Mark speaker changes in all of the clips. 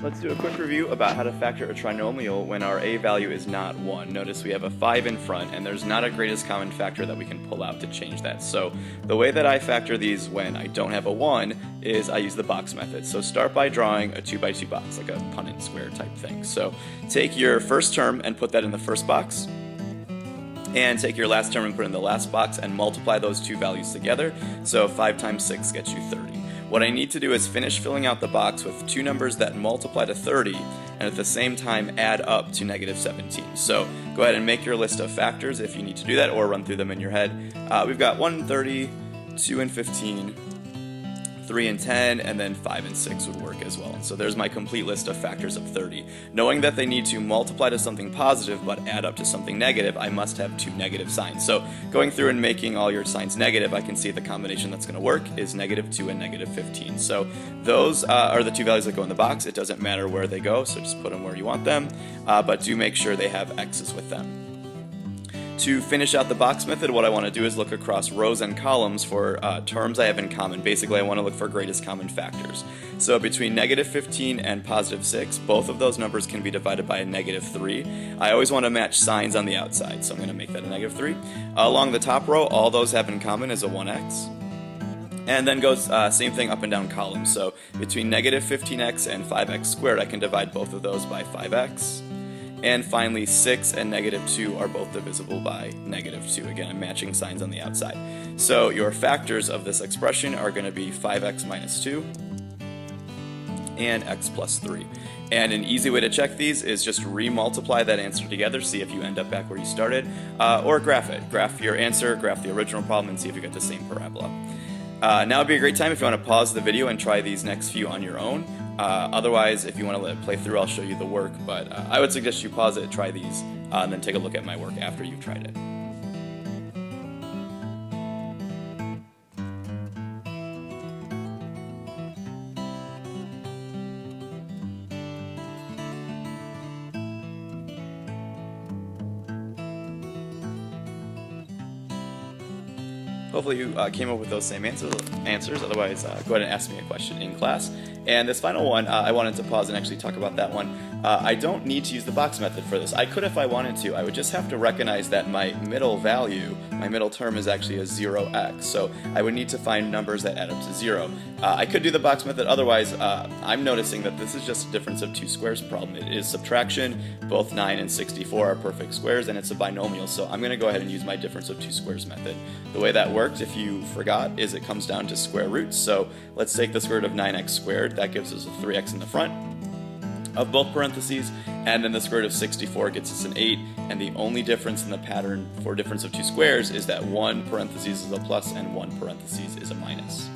Speaker 1: Let's do a quick review about how to factor a trinomial when our a value is not 1. Notice we have a 5 in front, and there's not a greatest common factor that we can pull out to change that. So the way that I factor these when I don't have a 1 is I use the box method. So start by drawing a 2 by 2 box, like a Punnett square type thing. So take your first term and put that in the first box, and take your last term and put it in the last box and multiply those two values together. So 5 times 6 gets you 30. What I need to do is finish filling out the box with two numbers that multiply to 30 and at the same time add up to negative 17. So go ahead and make your list of factors if you need to do that, or run through them in your head. We've got 1 and 30, 2 and 15, 3 and 10, and then 5 and 6 would work as well. So there's my complete list of factors of 30. Knowing that they need to multiply to something positive but add up to something negative, I must have two negative signs. So going through and making all your signs negative, I can see the combination that's going to work is negative 2 and negative 15. So those are the two values that go in the box. It doesn't matter where they go, so just put them where you want them, but do make sure they have x's with them. To finish out the box method, what I want to do is look across rows and columns for terms I have in common. Basically, I want to look for greatest common factors. So between negative 15 and positive 6, both of those numbers can be divided by a negative 3. I always want to match signs on the outside, so I'm going to make that a negative 3. Along the top row, all those have in common is a 1x. And then goes same thing up and down columns. So between negative 15x and 5x squared, I can divide both of those by 5x. And finally, 6 and negative 2 are both divisible by negative 2. Again, I'm matching signs on the outside. So your factors of this expression are going to be 5x minus 2 and x plus 3. And an easy way to check these is just re-multiply that answer together, see if you end up back where you started, or graph it. Graph your answer, graph the original problem, and see if you get the same parabola. Now would be a great time if you want to pause the video and try these next few on your own. Otherwise, if you want to let it play through, I'll show you the work, but I would suggest you pause it, try these, and then take a look at my work after you've tried it. Hopefully you came up with those same answers. Otherwise, go ahead and ask me a question in class. And this final one, I wanted to pause and actually talk about that one. I don't need to use the box method for this. I could if I wanted to. I would just have to recognize that my middle value, my middle term, is actually a 0x. So I would need to find numbers that add up to 0. I could do the box method. Otherwise, I'm noticing that this is just a difference of two squares problem. It is subtraction. Both 9 and 64 are perfect squares, and it's a binomial. So I'm going to go ahead and use my difference of two squares method. The way that works, if you forgot, is it comes down to square roots. So let's take the square root of 9x squared. That gives us a 3x in the front of both parentheses, and then the square root of 64 gets us an 8, and the only difference in the pattern for difference of two squares is that one parentheses is a plus and one parentheses is a minus.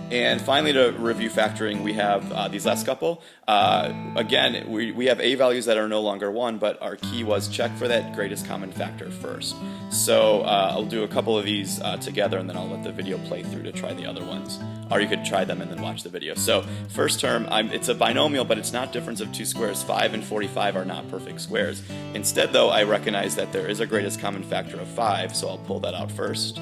Speaker 1: And finally, to review factoring, we have these last couple. Again, we have a values that are no longer 1, but our key was check for that greatest common factor first. So I'll do a couple of these together, and then I'll let the video play through to try the other ones. Or you could try them and then watch the video. So first term, it's a binomial, but it's not difference of two squares. 5 and 45 are not perfect squares. Instead, though, I recognize that there is a greatest common factor of 5, so I'll pull that out first,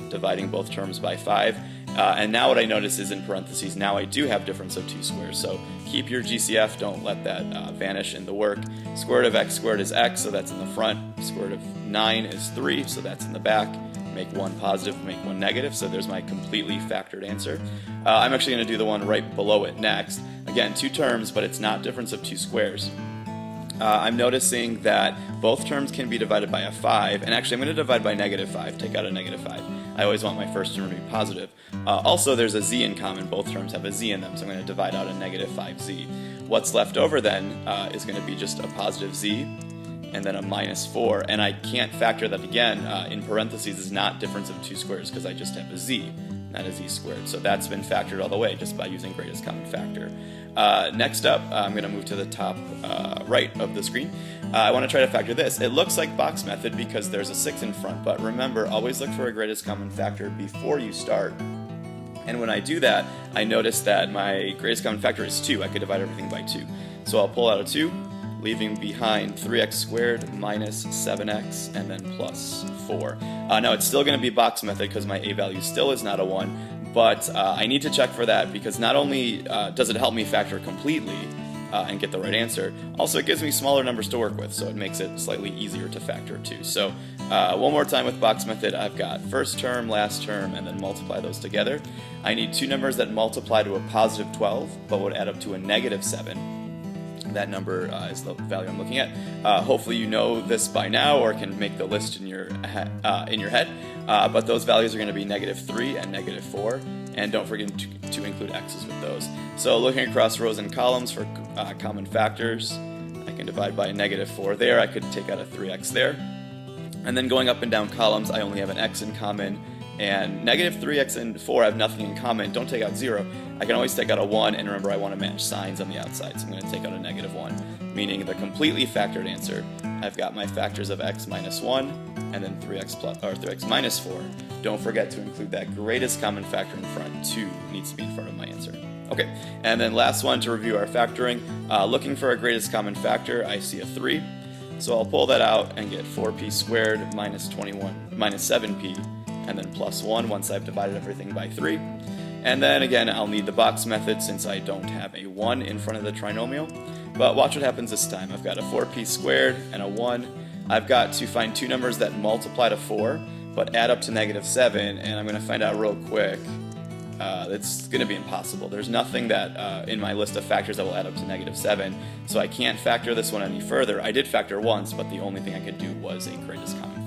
Speaker 1: dividing both terms by 5. And now what I notice is in parentheses, now I do have difference of two squares. So keep your GCF, don't let that vanish in the work. Square root of x squared is x, so that's in the front. Square root of 9 is 3, so that's in the back. Make one positive, make one negative, so there's my completely factored answer. I'm actually going to do the one right below it next. Again, two terms, but it's not difference of two squares. I'm noticing that both terms can be divided by a 5, and actually I'm going to divide by negative 5, take out a negative 5. I always want my first term to be positive. Also, there's a z in common. Both terms have a z in them, so I'm going to divide out a negative 5z. What's left over then is going to be just a positive z, and then a minus 4, and I can't factor that again. In parentheses is not difference of two squares because I just have a z, not a z squared. So that's been factored all the way just by using greatest common factor. Next up, I'm going to move to the top right of the screen. I want to try to factor this. It looks like box method because there's a 6 in front, but remember, always look for a greatest common factor before you start. And when I do that, I notice that my greatest common factor is 2. I could divide everything by 2. So I'll pull out a 2, leaving behind 3x squared minus 7x, and then plus 4. Now it's still going to be box method because my a value still is not a 1, but I need to check for that because not only does it help me factor completely, and get the right answer. Also, it gives me smaller numbers to work with, so it makes it slightly easier to factor too. So one more time with box method, I've got first term, last term, and then multiply those together. I need two numbers that multiply to a positive 12, but would add up to a negative 7. That number is the value I'm looking at. Hopefully you know this by now or can make the list in your head. But those values are going to be negative 3 and negative 4. And don't forget to include x's with those. So looking across rows and columns for common factors, I can divide by a negative 4 there. I could take out a 3x there. And then going up and down columns, I only have an x in common. And negative 3x and 4 have nothing in common. Don't take out 0. I can always take out a 1, and remember I want to match signs on the outside, so I'm going to take out a negative 1, meaning the completely factored answer. I've got my factors of x minus 1, and then 3x minus 4. Don't forget to include that greatest common factor in front. 2 needs to be in front of my answer. Okay, and then last one to review our factoring. Looking for a greatest common factor, I see a 3. So I'll pull that out and get 4p squared minus 7p, and then plus 1 once I've divided everything by 3. And then again, I'll need the box method since I don't have a 1 in front of the trinomial. But watch what happens this time. I've got a 4p squared and a 1. I've got to find two numbers that multiply to 4, but add up to negative 7, and I'm going to find out real quick. It's going to be impossible. There's nothing that in my list of factors that will add up to negative 7, so I can't factor this one any further. I did factor once, but the only thing I could do was a greatest common factor.